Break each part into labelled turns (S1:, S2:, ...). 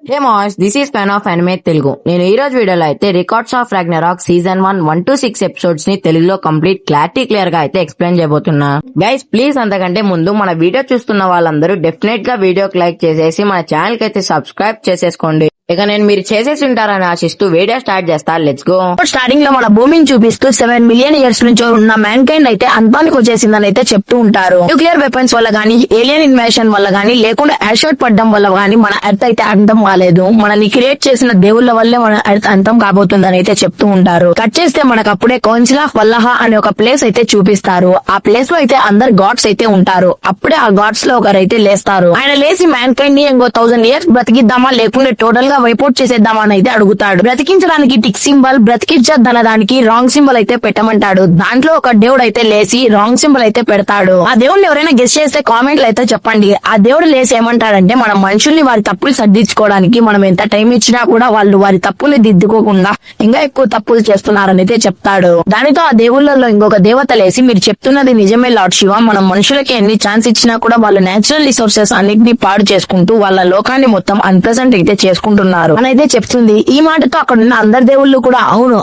S1: Hey mass, this is fan of anime Telugu. నేను ఈ రోజు వీడియోలో అయితే records of Ragnarok season 1 to 6 episodes ని తెలుగులో కంప్లీట్ క్లియర్ గా అయితే ఎక్స్ప్లెయిన్ చేయబోతున్నా. గైస్ ప్లీజ్ అంతకంటే ముందు మన వీడియో చూస్తున్న వాళ్ళందరూ డెఫినెట్ గా వీడియోకి లైక్ చేసేసి మన ఛానల్ కి అయితే సబ్స్క్రైబ్ చేసేసుకోండి. ఇక నేను మీరు చేసేసి ఉంటారని ఆశిస్తూ వీడియో స్టార్ట్ చేస్తా. Let's go.
S2: స్టార్టింగ్ లో మన భూమిని చూపిస్తూ 7 మిలియన్ ఇయర్స్ నుంచి ఉన్న మ్యాన్ కైండ్ అయితే అంతానికి వచ్చేసిందని అయితే చెప్తూ ఉంటారు. న్యూక్లియర్ వెపన్స్ వల్ల గానీ, ఏలియన్ ఇన్వేషన్ వల్ల గానీ, లేకుండా యాషౌట్ పడడం వల్ల గానీ మన ఎర్త్ అయితే అంతం కాలేదు. మనల్ని క్రియేట్ చేసిన దేవుళ్ల వల్లే మన ఎర్త్ అంతం కాబోతుందని అయితే చెప్తూ ఉంటారు. కట్ చేస్తే మనకు అప్పుడే కౌన్సిల్ ఆఫ్ వల్లహ అనే ఒక ప్లేస్ అయితే చూపిస్తారు. ఆ ప్లేస్ లో అయితే అందరు గాడ్స్ అయితే ఉంటారు. అప్పుడే ఆ గాడ్స్ లో ఒకరైతే లేస్తారు. ఆయన లేచి మ్యాన్ కైండ్ ని ఇంకో 1000 ఇయర్స్ బ్రతికిద్దామా, లేకుంటే టోటల్ గా వైపోర్ట్ చేసేద్దామా అని అయితే అడుగుతాడు. బ్రతికించడానికి టిక్ సింబల్, బ్రతికించదనడానికి రాంగ్ సింబల్ అయితే పెట్టమంటాడు. దాంట్లో ఒక దేవుడు అయితే లేచి రాంగ్ సింబల్ అయితే పెడతాడు. ఆ దేవుడిని ఎవరైనా గెస్ చేస్తే కామెంట్లు అయితే చెప్పండి. ఆ దేవుడు లేచి ఏమంటాడంటే, మన మనుషుల్ని వారి తప్పులు సర్దించుకోవడానికి మనం ఎంత టైం ఇచ్చినా కూడా వాళ్ళు వారి తప్పుల్ని దిద్దుకోకుండా ఇంకా ఎక్కువ తప్పులు చేస్తున్నారని అయితే చెప్తాడు. దానితో ఆ దేవుళ్లలో ఇంకొక దేవత లేసి, మీరు చెప్తున్నది నిజమే లార్డ్ శివ, మనం మనుషులకి ఎన్ని ఛాన్స్ ఇచ్చినా కూడా వాళ్ళు నేచురల్ రిసోర్సెస్ అన్నింటినీ పాడు చేసుకుంటూ వాళ్ళ లోకాన్ని మొత్తం అన్ప్రెజెంట్ అయితే చేసుకుంటున్నారు అని అయితే చెప్తుంది. ఈ మాటతో అక్కడ ఉన్న అందరు దేవుళ్ళు కూడా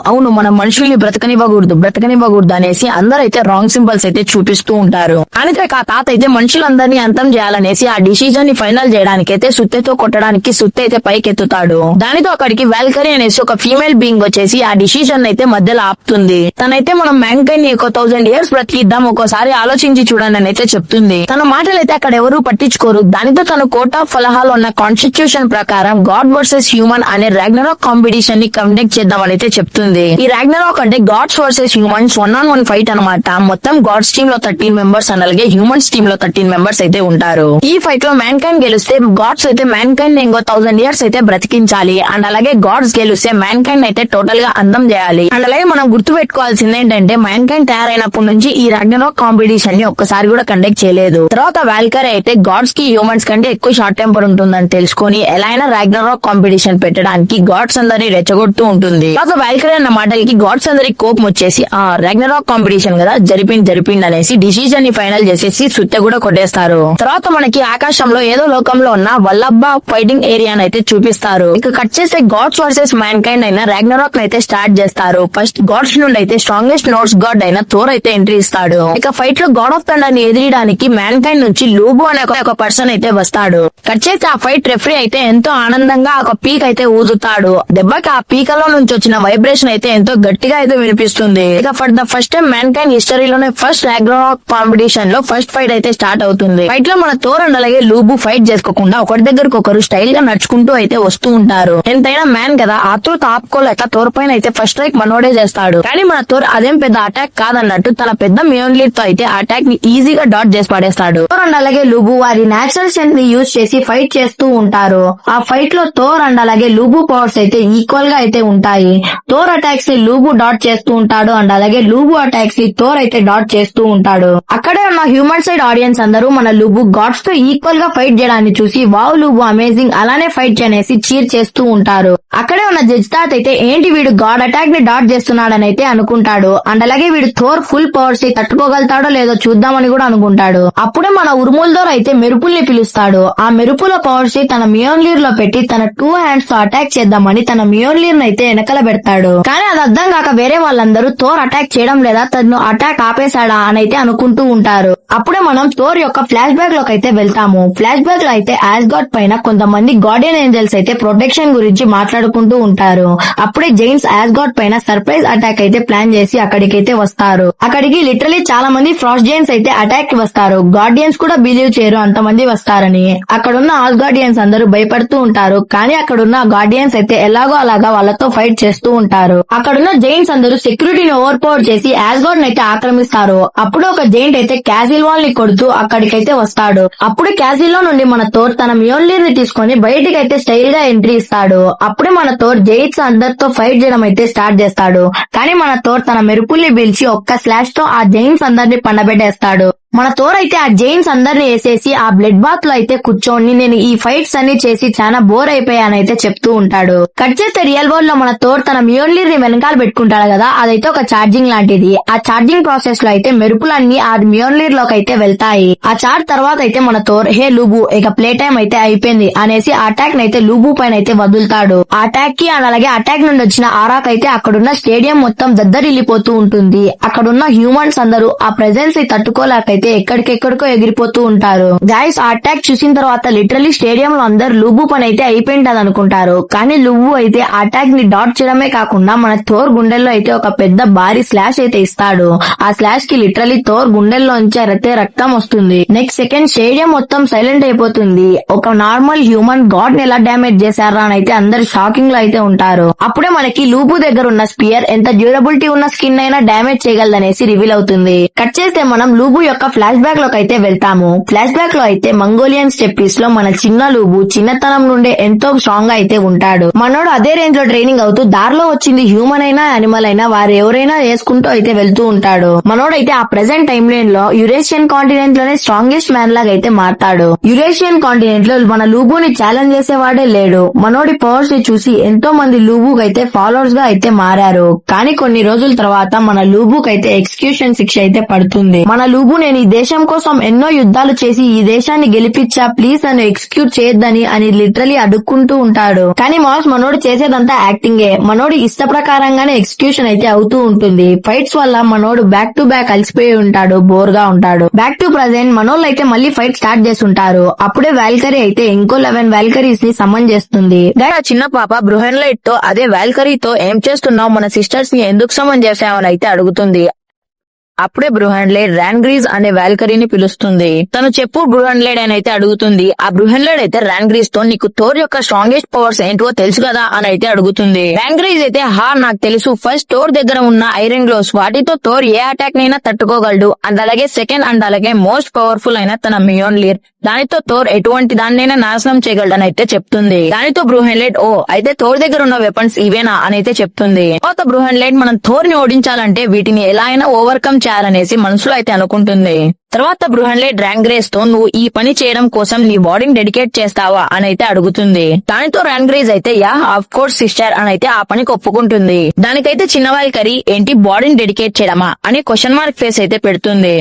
S2: అవును మనం మనుషుల్ని బ్రతకనివ్వకూడదు అనేసి అందరైతే రాంగ్ సింబల్స్ అయితే చూపిస్తూ ఉంటారు. అయితే ఆ తాత అయితే మనుషులందరినీ అంతం చేయాలనేసి ఆ డిసిజన్ ని ఫైనల్ చేయడానికి అయితే సుత్తెతో కొట్టడానికి సుత్తె అయితే పైకెత్తుతాడు. దానితో అక్కడికి వాల్కరీ అనేసి ఒక ఫీమేల్ బీయింగ్ వచ్చేసి ఆ డిసిజన్ అయితే మధ్యలో ఆపుతుంది. తనైతే మనం మ్యాన్కైండ్ ని 1000 ఇయర్స్ బ్రతికిద్దాం, ఒక్కోసారి ఆలోచించి చూడండి అని అయితే చెప్తుంది. తన మాటలు అయితే అక్కడ ఎవరూ పట్టించుకోరు. దానితో తన కోర్ట్ ఆఫ్ ఫలహాలో ఉన్న కాన్స్టిట్యూషన్ ప్రకారం గాడ్ వర్సెస్ హ్యూమన్ అనే రాగ్నరాక్ కాంపిటీషన్ ని కండక్ట్ చేద్దామని అయితే చెప్తుంది. ఈ రాగ్నరాక్ అంటే God's versus humans 1-on-1 fight అనమాట. మొత్తం గాడ్స్ టీమ్ లో 13 మెంబర్స్ అలాగే హ్యూమన్స్ టీమ్ లో 13 మెంబర్స్ అయితే ఉంటారు. ఈ ఫైట్ లో మ్యాన్ కైండ్ గెలిస్తే గాడ్స్ అయితే మ్యాన్ కైండ్ ఇంకో 1000 ఇయర్స్ అయితే బ్రతికించాలి. అండ్ అలాగే గాడ్స్ గెలిస్తే మ్యాన్ కైండ్ అయితే టోటల్ గా అందం చేయాలి. అండ్ అలాగే మనం గుర్తు పెట్టుకోవాల్సింది ఏంటంటే, మ్యాన్ కైండ్ తయారైనప్పటి నుంచి ఈ రాగ్నరాక్ కాంపిటీషన్ ని ఒక్కసారి కూడా కండక్ట్ చేయలేదు. తర్వాత వాల్కరీ అయితే గాడ్స్ కి హ్యూమన్స్ కంటే ఎక్కువ షార్ట్ టెంపర్ ఉంటుందని తెలుసుకొని ఎలా అయినా రాగ్నరాక్ కాంపిటీషన్ పెట్టడానికి గాడ్స్ అందరినీ రెచ్చగొడుతూ ఉంటుంది. తర్వాత వాల్కరీ అన్న మాటలకి గాడ్స్ అందరికి కోపం వచ్చేసి, రాగ్నరాక్ కాంపిటీషన్ కదా జరిపింది అనేసి డిసిజన్ ని ఫైనల్ చేసేసి సుత్తె కూడా కొట్టేస్తారు. తర్వాత మనకి ఆకాశంలో ఏదో లోకంలో ఉన్న వల్లబ్బా ఫైటింగ్ ఏరియాని అయితే చూపిస్తారు. ఇక కట్ చేస్తే గాడ్స్ వర్సెస్ మ్యాన్ కైండ్ అయిన రాగ్నరాక్ అయితే స్టార్ట్ చేస్తారు. ఫస్ట్ గాడ్స్ నుండి అయితే స్ట్రాంగెస్ట్ నోర్స్ గాడ్ అయిన థోర్ అయితే ఎంట్రీ ఇస్తాడు. ఇక ఫైట్ లో గాడ్ ఆఫ్ థండర్ ని ఎదిరియడానికి మ్యాన్ కైండ్ నుంచి లూబు అనే ఒక పర్సన్ అయితే వస్తాడు. కట్ చేస్తే ఆ ఫైట్ రెఫరీ అయితే ఎంతో ఆనందంగా ఒక పీక్ అయితే ఊదుతాడు. దెబ్బకి ఆ పీకలో నుంచి వచ్చిన వైబ్రేషన్ అయితే ఎంతో గట్టిగా అయితే వినిపిస్తుంది. ఇక for the first time mankind హిస్టరీలోనే ఫస్ట్ రాగ్నరాక్ కాంపిటీషన్ లో ఫస్ట్ ఫైట్ అయితే స్టార్ట్ అవుతుంది. ఫైట్ లో మన థోర్ అండ్ అలాగే లూబు ఫైట్ చేసుకోకుండా ఒకరి దగ్గరకు ఒకరు స్టైల్ గా నడుచుకుంటూ అయితే వస్తూ ఉంటారు. ఎంతైనా మ్యాన్ కదా, ఆతృత ఆపుకోలేక థోర్ పైన అయితే ఫస్ట్ స్ట్రైక్ మనోడే చేస్తాడు. కానీ మన థోర్ అదేం పెద్ద అటాక్ కాదన్నట్టు తన పెద్ద మియోన్లీర్ తో అయితే అటాక్ ని ఈజీగా డాట్ చేసి పడేస్తాడు.
S3: థోర్ అండ్ అలాగే లూబు వారి నేచురల్ స్ట్రెంత్ ని యూజ్ చేసి ఫైట్ చేస్తూ ఉంటారు. ఆ ఫైట్ లో థోర్ అండ్ అలాగే లూబు పవర్స్ అయితే ఈక్వల్ గా అయితే ఉంటాయి. థోర్ అటాక్స్ ని లూబు డాట్ చేస్తూ ఉంటాడు అండ్ అలాగే లూబు అటాక్స్ ని థోర్ అయితే డాట్ చేస్తూ ఉంటాడు. అక్కడే ఉన్న హ్యూమన్ సైడ్ ఆడియన్స్ అందరూ మన లూబు గాడ్స్ తో ఈక్వల్ గా ఫైట్ చేయడాన్ని చూసి వావ్ లూబు అమేజింగ్, అలానే ఫైట్ చేయనేసి చీర్ చేస్తూ ఉంటారు. అక్కడే ఉన్న జడ్జ్ తాత్ అయితే ఏంటి వీడు గాడ్ అటాక్ ని డాట్ చేస్తున్నాడని అయితే అనుకుంటాడు. అండ్ అలాగే వీడు థోర్ ఫుల్ పవర్స్ ని తట్టుకోగలుగుతాడో లేదో చూద్దామని కూడా అనుకుంటాడు. అప్పుడే మన ఉరుముల్దోర్ అయితే మెరుపుల్ని పిలుస్తాడు. ఆ మెరుపుల పవర్స్ ని తన మియోన్లీర్ లో పెట్టి తన 2 హ్యాండ్స్ తో అటాక్ చేద్దామని తన మియోన్లీర్ అయితే వెనకల పెడతాడు. కానీ అది అర్థం కాక వేరే వాళ్ళందరూ థోర్ అటాక్ చేయడం లేదా తను అటాక్ ఆపేశాడా అని అయితే అనుకుంటూ ఉంటారు. అప్పుడే మనం థోర్ యొక్క ఫ్లాష్ బ్యాక్ లోకి అయితే వెళ్తాము. ఫ్లాష్ బ్యాక్ లో అయితే యాస్గార్డ్ పైన కొంతమంది గార్డియన్ ఏంజల్స్ అయితే ప్రొటెక్షన్ గురించి మాట్లాడుకుంటూ ఉంటారు. అప్పుడే జైంట్స్ యాస్గార్డ్ పైన సర్ప్రైజ్ అటాక్ అయితే ప్లాన్ చేసి అక్కడికైతే వస్తారు. అక్కడికి లిటరలీ చాలా మంది ఫ్రాస్ట్ జైంట్స్ అయితే అటాక్ కి వస్తారు. గార్డియన్స్ కూడా బిలీవ్ చేయరు అంతమంది వస్తారని. అక్కడున్న ఆస్గార్డియన్స్ అందరూ భయపడుతూ ఉంటారు. కానీ అక్కడున్న గార్డియన్స్ అయితే ఎలాగో అలాగా వాళ్ళతో ఫైట్ చేస్తూ ఉంటారు. అక్కడున్న జైంట్స్ అందరూ సెక్యూరిటీని ఓవర్ పవర్ చేసి యాస్గార్డ్ అయితే ఆక్రమిస్తారు. అప్పుడు ఒక జైంట్ అయితే క్యాసిల్ వాల్ ని కొడుతూ అక్కడికైతే వస్తాడు. అప్పుడు క్యాసిల్ లో నుండి మన థోర్ తన మియోన్లీర్ ని తీసుకొని బయటికి అయితే స్టైల్ గా ఎంట్రీ ఇస్తాడు. అప్పుడే మన థోర్ జైంట్స్ అందరితో ఫైట్ చేయడం అయితే స్టార్ట్ చేస్తాడు. కానీ మన థోర్ తన మెరుపుల్ని పీల్చి ఒక్క స్లాష్ తో ఆ జైంట్స్ అందరినీ పండబెట్టేస్తాడు. మన థోర్ అయితే ఆ జైన్స్ అందరిని వేసేసి ఆ బ్లడ్ బాత్ లో అయితే కూర్చొని నేను ఈ ఫైట్స్ అన్ని చేసి చాలా బోర్ అయిపోయానైతే చెప్తూ ఉంటాడు. కట్ చేస్తే రియల్ వరల్డ్ లో మన థోర్ తన మ్యోన్లీర్ ని వెనకాల పెట్టుకుంటాడు కదా, అదైతే ఒక ఛార్జింగ్ లాంటిది. ఆ ఛార్జింగ్ ప్రాసెస్ లో అయితే మెరుపులన్నీ ఆ మ్యోన్లీర్ లోకి అయితే వెళ్తాయి. ఆ చార్జ్ తర్వాత అయితే మన థోర్ హే లూబు ఇక ప్లే టైం అయితే అయిపోయింది అనేసి ఆ అటాక్ నైతే లూబు పైన అయితే వదులుతాడు. ఆ అటాక్ కి అలాగే అటాక్ నుండి వచ్చిన ఆరాక్ అయితే అక్కడున్న స్టేడియం మొత్తం దద్దరిల్లిపోతూ ఉంటుంది. అక్కడున్న హ్యూమన్స్ అందరూ ఆ ప్రెజెన్స్ ని తట్టుకోలేకైతే ఎక్కడికెక్కడికో ఎగిరిపోతూ ఉంటారు. గైస్ ఆ అటాక్ చూసిన తర్వాత లిటరలీ స్టేడియం లో అందరు లూబు పని అయితే అయిపోయింటది అనుకుంటారు. కానీ లూబు అయితే ఆ అటాక్ ని డాట్ చేయడమే కాకుండా మన థోర్ గుండెల్లో అయితే ఒక పెద్ద భారీ స్లాష్ అయితే ఇస్తాడు. ఆ స్లాష్ కి లిటరలీ థోర్ గుండెల్లోంచి అయితే రక్తం వస్తుంది. నెక్స్ట్ సెకండ్ స్టేడియం మొత్తం సైలెంట్ అయిపోతుంది. ఒక నార్మల్ హ్యూమన్ గాడ్ ని ఎలా డామేజ్ చేశారా అని అయితే అందరు షాకింగ్ లో అయితే ఉంటారు. అప్పుడే మనకి లూబు దగ్గర ఉన్న స్పియర్ ఎంత డ్యూరబిలిటీ ఉన్న స్కిన్ అయినా డామేజ్ చేయగలదనేసి రివీల్ అవుతుంది. కట్ చేస్తే మనం లూబు యొక్క ఫ్లాష్ బ్యాక్ లోకి అయితే వెళ్తాము. ఫ్లాష్ బ్యాక్ లో అయితే మంగోలియన్ స్టెప్పీస్ లో మన చిన్న లూబు చిన్నతనం నుండే ఎంతో స్ట్రాంగ్ గా అయితే ఉంటాడు. మనోడు అదే రేంజ్ లో ట్రైనింగ్ అవుతూ దారిలో వచ్చింది హ్యూమన్ అయినా యానిమల్ అయినా వారు ఎవరైనా వేసుకుంటూ అయితే వెళ్తూ ఉంటాడు. మనోడైతే ఆ ప్రెసెంట్ టైమ్ లైన్ లో యురేషియన్ కాంటినెంట్ లోనే స్ట్రాంగెస్ట్ మ్యాన్ లాగా అయితే మారతాడు. యురేషియన్ కాంటినెంట్ లో మన లూబుని ఛాలెంజ్ చేసేవాడే లేడు. మనోడి పవర్స్ ని చూసి ఎంతో మంది లూబుకి అయితే ఫాలోవర్స్ గా అయితే మారారు. కానీ కొన్ని రోజుల తర్వాత మన లూబుకి అయితే ఎగ్జిక్యూషన్ శిక్ష అయితే పడుతుంది. మన లూబు నేను ఈ దేశం కోసం ఎన్నో యుద్ధాలు చేసి ఈ దేశాన్ని గెలిపించా, ప్లీజ్ నన్ను ఎగ్జిక్యూట్ చేయొద్దని అని లిటరలీ అడుక్కుంటూ ఉంటాడు. కానీ మాస్ మనోడు చేసేదంతా యాక్టింగే. మనోడి ఇష్ట ప్రకారంగానే ఎగ్జిక్యూషన్ అయితే అవుతూ ఉంటుంది. ఫైట్స్ వల్ల మనోడు బ్యాక్ టు బ్యాక్ అలసిపోయి ఉంటాడు, బోర్ గా ఉంటాడు. బ్యాక్ టు ప్రెజెంట్ మనోళ్ళు అయితే మళ్ళీ ఫైట్ స్టార్ట్ చేస్తుంటారు. అప్పుడే వాల్కరీ అయితే ఇంకో 11 వాల్కరీస్ ని సమన్ చేస్తుంది.
S2: ఆ చిన్న పాప బ్రూహెన్లైట్ తో అదే వాల్కరీతో ఏం చేస్తున్నావు, మన సిస్టర్స్ ని ఎందుకు సమన్ చేసావని అయితే అడుగుతుంది. అప్పుడే బ్రూహెన్లైడ్ రాన్గ్రీజ్ అనే వాల్కరీని పిలుస్తుంది. తను చెప్పు బ్రూహెన్లైడ్ అని అయితే అడుగుతుంది. ఆ బ్రూహెన్లైడ్ అయితే రాన్గ్రీజ్ తో నీకు థోర్ యొక్క స్ట్రాంగెస్ట్ పవర్స్ ఏంటో తెలుసు కదా అని అయితే అడుగుతుంది. రాన్గ్రీజ్ అయితే నాకు తెలుసు. ఫస్ట్ థోర్ దగ్గర ఉన్న ఐరన్ గ్లోవ్స్ వాటితో థోర్ ఏ అటాక్ నైనా తట్టుకోగలడు. అండ్ అలాగే సెకండ్ అండ్ అలాగే మోస్ట్ పవర్ఫుల్ అయిన తన మియోన్లీర్ దానితో థోర్ ఎటువంటి దాన్నైనా నాశనం చేయగలడని అయితే చెప్తుంది. దానితో బ్రూహెన్లైడ్ అయితే థోర్ దగ్గర ఉన్న వెపన్స్ ఇవేనా అని అయితే చెప్తుంది. తర్వాత బ్రూహెన్లైడ్ మనం థోర్ ని ఓడించాలంటే వీటిని ఎలా అయినా ఓవర్కమ్ చేయాలనేసి మనసులో అయితే అనుకుంటుంది. తర్వాత బ్రూహెన్లైడ్ రాన్గ్రేజ్ తో నువ్వు ఈ పని చేయడం కోసం నీ బాడీని డెడికేట్ చేస్తావా అని అయితే అడుగుతుంది. దానితో రాన్గ్రేజ్ అయితే యా ఆఫ్ కోర్స్ సిస్టర్ అని అయితే ఆ పనికి ఒప్పుకుంటుంది. దానికైతే చిన్న వాల్కరీ ఏంటి బాడీని డెడికేట్ చేయడమా అని క్వశ్చన్ మార్క్ ఫేస్ అయితే పెడుతుంది.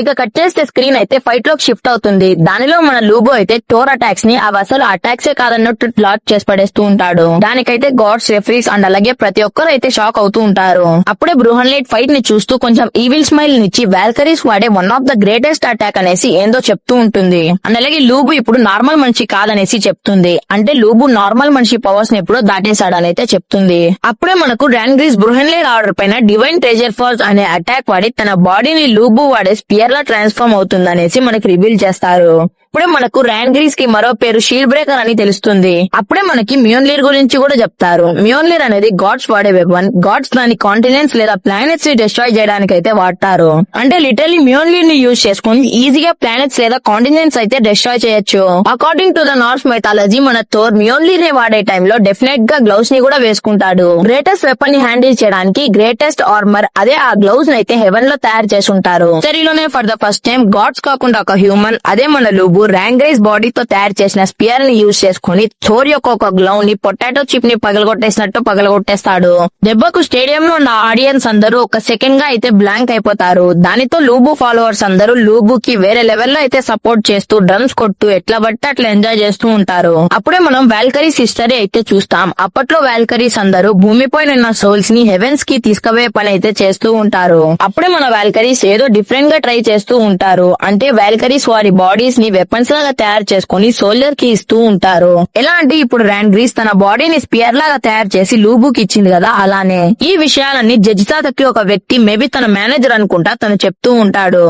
S2: ఇక కట్ చేస్తే స్క్రీన్ అయితే ఫైట్ లోకి షిఫ్ట్ అవుతుంది. దానిలో మన లూబో అయితే థోర్ అటాక్స్ ని అవి అసలు అటాక్సే కాదన్నట్టు లాక్ చేసి పడేస్తూ ఉంటాడు. దానికైతే గాడ్స్, రెఫరీస్ అండ్ అలాగే ప్రతి ఒక్కరు అయితే షాక్ అవుతూ ఉంటారు. అప్పుడే బ్రూహెన్లైడ్ ఫైట్ ని చూస్తూ కొంచెం ఈవిల్ స్మైల్ నిచ్చి వాల్కరీస్ వాడే one of the greatest attack అనేసి ఏందో చెప్తూ ఉంటుంది. అండ్ అలాగే లూబు ఇప్పుడు నార్మల్ మనిషి కాదనేసి చెప్తుంది. అంటే లూబు నార్మల్ మనిషి పవర్స్ ని ఎప్పుడో దాటేశాడని అయితే చెప్తుంది. అప్పుడే మనకు రాన్గ్రీజ్ బ్రూహెన్లైడ్ ఆర్డర్ పైన డివైన్ ట్రెజర్ ఫాల్స్ అనే అటాక్ వాడి తన బాడీని లూబు వాడే స్పియర్ లా ట్రాన్స్ఫార్మ్ అవుతుందనేసి మనకి రివీల్ చేస్తారు. అప్పుడే మనకు రాన్గ్రీజ్ కి మరో పేరు షీల్డ్ బ్రేకర్ అని తెలుస్తుంది. అప్పుడే మనకి మియోన్లీర్ గురించి కూడా చెప్తారు. మియోన్లీర్ అనేది గాడ్స్ వాడే వెపన్. గాడ్స్ దాని కాంటినెంట్స్ లేదా ప్లానెట్స్ ని డిస్ట్రాయ్ చేయడానికి అయితే వాడతారు. అంటే లిటరలీ మియోన్లీర్ ని యూజ్ చేసుకుని ఈజీగా ప్లానెట్స్ లేదా కాంటినెంట్స్ అయితే డిస్ట్రాయ్ చేయొచ్చు. According to the Norse mythology మన థోర్ మియోన్లీర్ ని వాడే టైంలో డెఫినెట్ గా గ్లౌస్ ని కూడా వేసుకుంటాడు. గ్రేటెస్ట్ వెపన్ ని హ్యాండిల్ చేయడానికి గ్రేటెస్ట్ ఆర్మర్ అదే ఆ గ్లౌస్ ని అయితే హెవెన్ లో తయారు చేసి ఉంటారు. సరిలోనే for the first time gods కాకుండా ఒక హ్యూమన్ అదే మన లూబు రాన్గ్రేజ్ బాడీతో తయారు చేసిన స్పియర్ ని యూజ్ చేసుకుని థోర్ యొక్క ఒక గ్లౌ ని పొటాటో చిప్ ని పగలగొట్టేసినట్టు పగలగొట్టేస్తాడు. దెబ్బకు స్టేడియం లో ఉన్న ఆడియన్స్ అందరూ ఒక సెకండ్ గా అయితే బ్లాంక్ అయిపోతారు. దానితో లూబు ఫాలోవర్స్ అందరూ లూబుకి వేరే లెవెల్లో అయితే సపోర్ట్ చేస్తూ డ్రమ్స్ కొట్టు ఎట్లా బట్టి అట్లా ఎంజాయ్ చేస్తూ ఉంటారు. అప్పుడే మనం వాల్కరీస్ హిస్టరీ అయితే చూస్తాం. అప్పట్లో వాల్కరీస్ అందరూ భూమిపైన ఉన్న సోల్స్ ని హెవెన్స్ కి తీసుకువే పని అయితే చేస్తూ ఉంటారు. అప్పుడే మన వాల్కరీస్ ఏదో డిఫరెంట్ గా ట్రై చేస్తూ ఉంటారు. అంటే వాల్కరీస్ వారి బాడీస్ ని వెపన్స్ లాగా తయారు చేసుకుని సోల్జర్ కి ఇస్తూ ఉంటారు. ఎలా అంటే ఇప్పుడు రాన్గ్రీజ్ తన బాడీని స్పియర్ లాగా తయారు చేసి లూబుకి ఇచ్చింది కదా, అలానే ఈ విషయాలన్నీ జడ్జి తాతకి ఒక వ్యక్తి మేబీ తన మేనేజర్ అనుకుంటా తను చెప్తూ ఉంటాడు.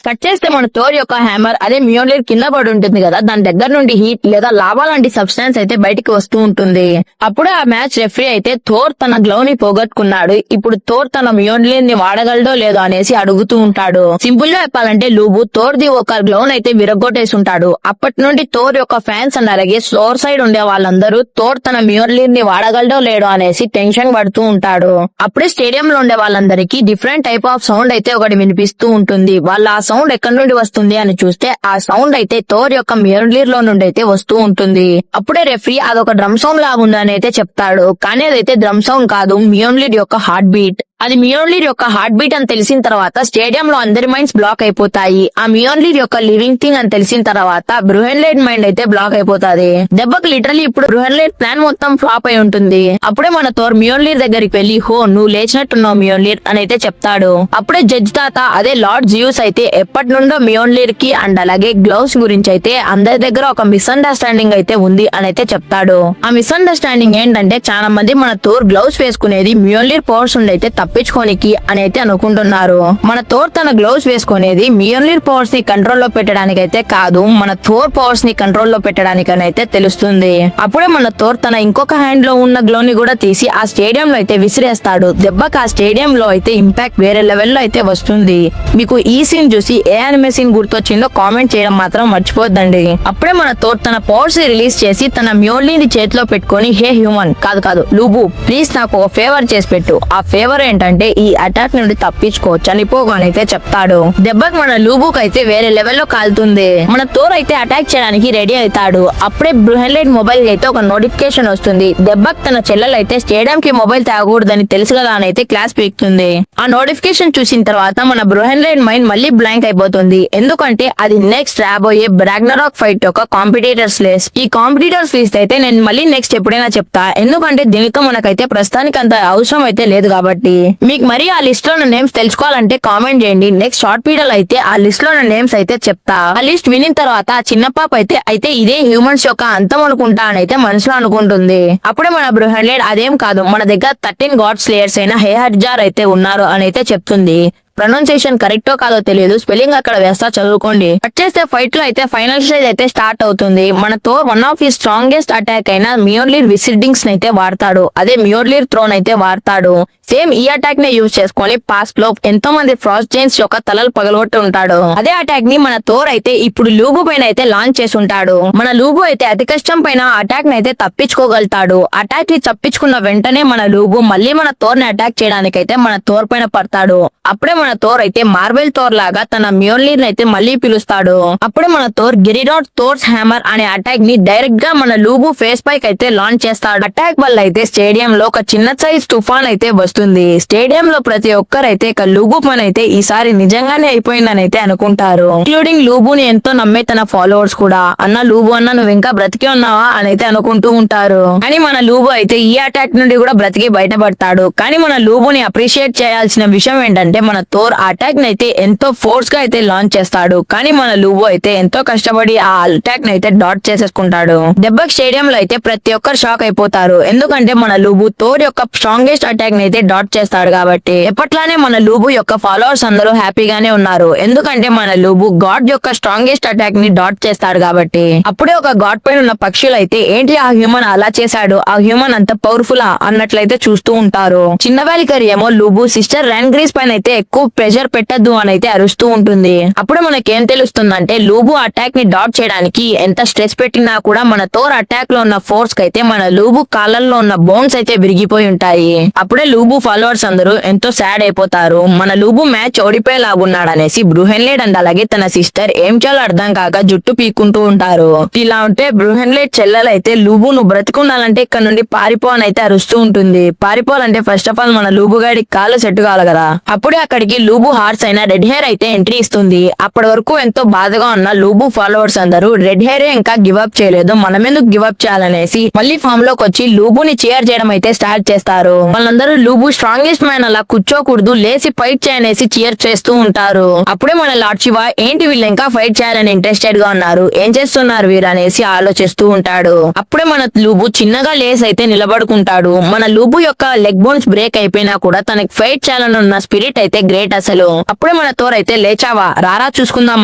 S2: కట్ చేస్తే మన థోర్ యొక్క హ్యామర్ అదే మియోన్లిర్ కింద పడి ఉంటుంది కదా, దాని దగ్గర నుండి హీట్ లేదా లావా లాంటి సబ్స్టాన్స్ అయితే బయటికి వస్తూ ఉంటుంది. అప్పుడే ఆ మ్యాచ్ రెఫరీ అయితే థోర్ తన గ్లౌ ని పోగొట్టుకున్నాడు, ఇప్పుడు థోర్ తన మియోన్లిర్ ని వాడగలడో లేదో అనేసి అడుగుతూ ఉంటాడు. సింపుల్ గా చెప్పాలంటే లూబు థోర్ ది ఒక గ్లౌ అయితే విరగొట్టేసి ఉంటాడు. అప్పటి నుండి థోర్ యొక్క ఫ్యాన్స్ అండ్ అలాగే స్లోర్ సైడ్ ఉండే వాళ్ళందరూ థోర్ తన మియోన్లిర్ ని వాడగలడో లేడో అనేసి టెన్షన్ పడుతూ ఉంటాడు. అప్పుడే స్టేడియం లో ఉండే వాళ్ళందరికీ డిఫరెంట్ టైప్ ఆఫ్ సౌండ్ అయితే ఒకటి వినిపిస్తూ ఉంటుంది. వాళ్ళు ఆ సౌండ్ ఎక్కడి నుండి వస్తుంది అని చూస్తే ఆ సౌండ్ అయితే థోర్ యొక్క మియోన్లిర్ లో నుండి అయితే వస్తూ ఉంటుంది. అప్పుడే రెఫరీ అదొక డ్రమ్ సౌండ్ లాగా ఉందని అయితే చెప్తాడు, కానీ అదైతే డ్రమ్ సౌండ్ కాదు, మియోన్లిర్ యొక్క హార్ట్ బీట్. అది మియోన్లిర్ యొక్క హార్ట్ బీట్ అని తెలిసిన తర్వాత స్టేడియం లో అందరి మైండ్స్ బ్లాక్ అయిపోతాయి. ఆ మియోన్లిర్ యొక్క లివింగ్ థింగ్ అని తెలిసిన తర్వాత బ్రూహెన్లైట్ మైండ్ అయితే బ్లాక్ అయిపోతాది. దెబ్బకి లిటరలీ ఇప్పుడు బ్రూహెన్లైట్ ప్లాన్ మొత్తం ఫ్లాప్ అయి ఉంటుంది. అప్పుడే మన థోర్ మియోన్లిర్ దగ్గరికి వెళ్లి, హో నువ్వు లేచినట్టున్నావు మియోన్లిర్ అని అయితే చెప్తాడు. అప్పుడే జడ్జ్ తాత అదే లార్డ్ జియూస్ అయితే ఎప్పటి నుండో మియోన్లిర్ కి అండ్ అలాగే గ్లౌస్ గురించి అయితే అందరి దగ్గర ఒక మిస్అండర్స్టాండింగ్ అయితే ఉంది అని అయితే చెప్తాడు. ఆ మిస్అండర్స్టాండింగ్ ఏంటంటే చాలా మంది మన థోర్ గ్లౌస్ వేసుకునేది మియోన్లిర్ పవర్స్ నుండి అయితే తప్పించుకోనికి అని అయితే అనుకుంటున్నారు. మన థోర్ తన గ్లౌస్ వేసుకునేది మియోన్లిర్ పవర్స్ ని కంట్రోల్ లో పెట్టడానికి అయితే కాదు, మన థోర్ పవర్స్ ని కంట్రోల్ లో పెట్టడానికి అయితే తెలుస్తుంది. అప్పుడే మన థోర్ తన ఇంకొక హ్యాండ్ లో ఉన్న గ్లో ని కూడా తీసి ఆ స్టేడియం లో అయితే విసిరేస్తాడు. దెబ్బకి ఆ స్టేడియం లో అయితే ఇంపాక్ట్ వేరే లెవెల్ లో అయితే వస్తుంది. మీకు ఈ సీన్ చూసి ఏ అనిమే సీన్ గుర్తొచ్చిందో కామెంట్ చేయడం మాత్రం మర్చిపోద్దండి. అప్పుడే మన థోర్ తన పవర్స్ ని రిలీజ్ చేసి తన మియోన్లిర్ ని చేతిలో పెట్టుకొని, హే హ్యూమన్ కాదు లూబు ప్లీజ్ నాకు ఒక ఫేవర్ చేసి పెట్టు. ఆ ఫేవర్ ఏంటంటే ఈ అటాక్ నుండి తప్పించుకో, చనిపోగానైతే చెప్తాడు. దెబ్బకి మన లూబుక్ అయితే వేరే లెవెల్లో కాలుతుంది. మన థోర్ అయితే అటాక్ చేయడానికి రెడీ అవుతాడు. అప్పుడే బ్రూహెన్లైట్ మొబైల్ అయితే ఒక నోటిఫికేషన్ వస్తుంది. దెబ్బకి తన చెల్లెలు అయితే స్టేడియం కి మొబైల్ తాగకూడదని తెలుసు కదా అని అయితే క్లాస్ పీకుతుంది. ఆ నోటిఫికేషన్ చూసిన తర్వాత మన బ్రూహెన్లైట్ మైండ్ మళ్ళీ బ్లాంక్ అయిపోతుంది. ఎందుకంటే అది నెక్స్ట్ రాబోయే రాగ్నరాక్ ఫైట్ యొక్క కాంపిటీటర్స్ లిస్ట్. ఈ కాంపిటీటర్స్ లిస్ట్ అయితే నేను మళ్ళీ నెక్స్ట్ ఎప్పుడైనా చెప్తా, ఎందుకంటే దీనితో మనకైతే ప్రస్తుతానికి అంత అవసరం అయితే లేదు కాబట్టి. మీకు మరి ఆ లిస్ట్ లో నేమ్స్ తెలుసుకోవాలంటే కామెంట్ చేయండి. నెక్స్ట్ షార్ట్ వీడియోలో అయితే ఆ లిస్ట్ లో నేమ్స్ అయితే చెప్తా. ఆ లిస్ట్ వినిన తర్వాత ఆ చిన్న పాప అయితే ఇదే హ్యూమన్స్ యొక్క అంతం అనుకుంటా అని అయితే మనసులో అనుకుంటుంది. అప్పుడే మన బ్రూహెన్లైట్ అదేం కాదు, మన దగ్గర 13 గాడ్ స్లేయర్స్ అయిన హెహర్జార్ అయితే ఉన్నారు అని అయితే చెప్తుంది. ప్రొనౌన్సియేషన్ కరెక్టో కాదో తెలియదు, స్పెల్లింగ్ అక్కడ వేస్తా చదువుకోండి. కట్ చేస్తే ఫైట్ లో అయితే ఫైనల్ స్టేజ్ అయితే స్టార్ట్ అవుతుంది. మన Thor one of his strongest attack అయిన మియోన్లిర్ విసిడింగ్స్ అయితే వాడతాడు, అదే మియోన్లిర్ థ్రోన్ అయితే వాడతాడు. సేమ్ ఈ అటాక్ నే యూజ్ చేసుకొని పాస్ట్ లో ఎంతో మంది ఫ్రాస్ట్ జైన్స్ యొక్క తలలు పగలగొట్టి ఉంటాడు. అదే అటాక్ ని మన థోర్ అయితే ఇప్పుడు లూబు పైన అయితే లాంచ్ చేసి ఉంటాడు. మన లూబు అయితే అతి కష్టం పైన అటాక్ ని అయితే తప్పించుకోగలుగుతాడు. అటాక్ ని తప్పించుకున్న వెంటనే మన లూబు మళ్ళీ మన థోర్ ని అటాక్ చేయడానికి అయితే మన థోర్ పైన పడతాడు. అప్పుడే మన థోర్ అయితే మార్వెల్ థోర్ లాగా తన మియోన్లిర్ అయితే మళ్ళీ పిలుస్తాడు. అప్పుడే మన థోర్ గిరిడాట్ థోర్స్ హ్యామర్ అనే అటాక్ ని డైరెక్ట్ గా మన లూబు ఫేస్ పైకి అయితే లాంచ్ చేస్తాడు. అటాక్ వల్ల అయితే స్టేడియం లో ఒక చిన్న సైజ్ తుఫాన్ అయితే వస్తుంది. స్టేడియం లో ప్రతి ఒక్కరైతే ఇక లూబు పని అయితే ఈసారి నిజంగానే అయిపోయిందని అయితే అనుకుంటారు, ఇంక్లూడింగ్ లూబుని ఎంతో నమ్మే తన ఫాలోవర్స్ కూడా. అన్న లూబు అన్న నువ్వు ఇంకా బ్రతికే ఉన్నావా అని అయితే అనుకుంటూ ఉంటారు. కానీ మన లూబు అయితే ఈ అటాక్ నుండి కూడా బ్రతికి బయటపడతాడు. కానీ మన లూబుని అప్రిషియేట్ చేయాల్సిన విషయం ఏంటంటే మన థోర్ అటాక్ ని అయితే ఎంతో ఫోర్స్ గా అయితే లాంచ్ చేస్తాడు. కానీ మన లూబు అయితే ఎంతో కష్టపడి ఆ అటాక్ ని అయితే డాట్ చేసేసుకుంటాడు. దెబ్బకి స్టేడియం లో అయితే ప్రతి ఒక్కరు షాక్ అయిపోతారు, ఎందుకంటే మన లూబు థోర్ యొక్క స్ట్రాంగెస్ట్ అటాక్ ని అయితే డాట్ చేస్తాడు కాబట్టి. ఎప్పట్లానే మన లూబు యొక్క ఫాలోవర్స్ అందరూ హ్యాపీగానే ఉన్నారు, ఎందుకంటే మన లూబు గాడ్ యొక్క స్ట్రాంగెస్ట్ అటాక్ ని డాట్ చేస్తాడు కాబట్టి. అప్పుడే ఒక గాడ్ పైన ఉన్న పక్షులు అయితే ఏంటి ఆ హ్యూమన్ అలా చేశాడు, ఆ హ్యూమన్ అంత పవర్ఫుల్ అన్నట్లయితే చూస్తూ ఉంటారు. చిన్న వాలికర్ ఏమో లూబు సిస్టర్ ర్యాన్గ్రీస్ పైన అయితే ఎక్కువ ప్రెషర్ పెట్టద్దు అని అయితే అరుస్తూ ఉంటుంది. అప్పుడు మనకేం తెలుస్తుందంటే లూబు అటాక్ ని డాట్ చేయడానికి ఎంత స్ట్రెస్ పెట్టినా కూడా మన థోర్ అటాక్ లో ఉన్న ఫోర్స్ కి అయితే మన లూబు కాళ్ళల్లో ఉన్న బోన్స్ అయితే విరిగిపోయి ఉంటాయి. అప్పుడే లూబు ఫాలోవర్స్ అందరూ ఎంతో సాడ్ అయిపోతారు. మన లూబు మ్యాచ్ ఓడిపోయేలాగున్నాడనేసి బ్రూహెన్లైట్ అండ్ అలాగే తన సిస్టర్ ఏం చేయాలో అర్థం కాక జుట్టు పీక్కుంటూ ఉంటారు. ఇలా ఉంటే బ్రూహెన్లైట్ చెల్లెలైతే లూబు నువ్వు బ్రతికుండాలంటే ఇక్కడ నుండి పారిపో అని అయితే అరుస్తూ ఉంటుంది. పారిపోవాలంటే ఫస్ట్ ఆఫ్ ఆల్ మన లూబు గాడి కాళ్ళు సెట్ కావాలి కదా. అప్పుడే అక్కడికి లూబు హార్ట్స్ అయిన రెడ్ హెయిర్ అయితే ఎంట్రీ ఇస్తుంది. అప్పటి వరకు ఎంతో బాధగా ఉన్న లూబు ఫాలోవర్స్ అందరూ రెడ్ హెయిర్ ఇంకా గివ్ అప్ చేయలేదు, మనం ఎందుకు గివ్ అప్ చేయాలనేసి మళ్ళీ ఫామ్ లోకి వచ్చి లూబుని చీర్ చేయడం అయితే స్టార్ట్ చేస్తారు. వాళ్ళందరూ లూబు స్ట్రాంగెస్ట్ మ్యాన్ అలా కూర్చోకూడదు, లేసి ఫైట్ చేయనేసి చీర్ చేస్తూ ఉంటారు. అప్పుడే మన లార్డ్ శివ ఏంటి వీళ్ళు ఇంకా ఫైట్ చేయాలని ఇంట్రెస్టెడ్ గా ఉన్నారు, ఏం చేస్తున్నారు వీరు అనేసి ఆలోచిస్తూ ఉంటాడు. అప్పుడే మన లూబు చిన్నగా లేసి అయితే నిలబడుకుంటాడు. మన లూబు యొక్క లెగ్ బోన్స్ బ్రేక్ అయిపోయినా కూడా తనకి ఫైట్ చేయాలని ఉన్న స్పిరిట్ అయితే గ్రేట్ గ్రేట్ అసలు. అప్పుడే మన థోర్ అయితే లేచావా రారా చూసుకుందాం